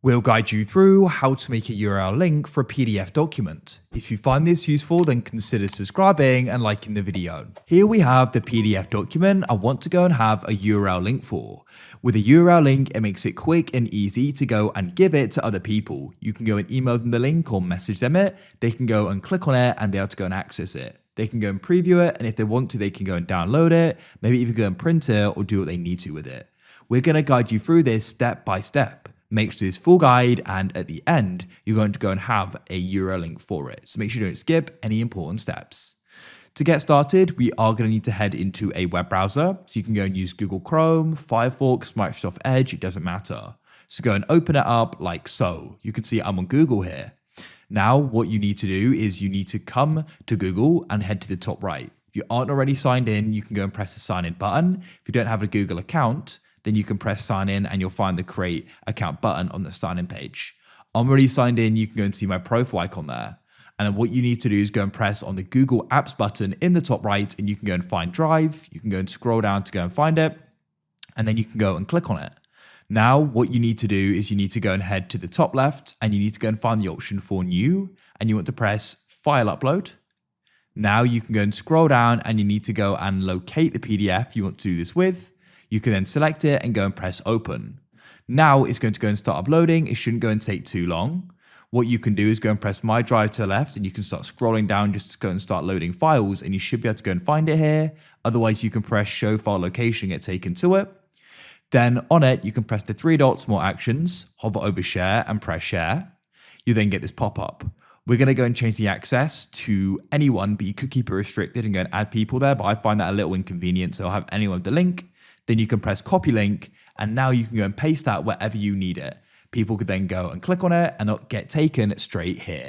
We'll guide you through how to make a URL link for a PDF document. If you find this useful, then consider subscribing and liking the video. Here we have the PDF document I want to go and have a URL link for. With a URL link, it makes it quick and easy to go and give it to other people. You can go and email them the link or message them it. They can go and click on it and be able to go and access it. They can go and preview it, and if they want to, they can go and download it, maybe even go and print it or do what they need to with it. We're going to guide you through this step by step. Make sure this full guide, and at the end, you're going to go and have a URL link for it. So make sure you don't skip any important steps. To get started, we are going to need to head into a web browser. So you can go and use Google Chrome, Firefox, Microsoft Edge, it doesn't matter. So go and open it up like so. You can see I'm on Google here. Now, what you need to do is you need to come to Google and head to the top right. If you aren't already signed in, you can go and press the sign in button. If you don't have a Google account, then you can press sign in and you'll find the create account button on the sign in page. I'm already signed in. You can go and see my profile icon there. And then what you need to do is go and press on the Google Apps button in the top right, and you can go and find Drive. You can go and scroll down to go and find it, and then you can go and click on it. Now, what you need to do is you need to go and head to the top left, and you need to go and find the option for new, and you want to press File Upload. Now you can go and scroll down, and you need to go and locate the PDF you want to do this with. You can then select it and go and press open. Now it's going to go and start uploading. It shouldn't go and take too long. What you can do is go and press my drive to the left, and you can start scrolling down just to go and start loading files, and you should be able to go and find it here. Otherwise, you can press show file location, get taken to it. Then on it, you can press the three dots, more actions, hover over share and press share. You then get this pop-up. We're going to go and change the access to anyone, but you could keep it restricted and go and add people there, but I find that a little inconvenient, so I'll have anyone with the link. Then you can press copy link, and now you can go and paste that wherever you need it. People could then go and click on it and they'll get taken straight here.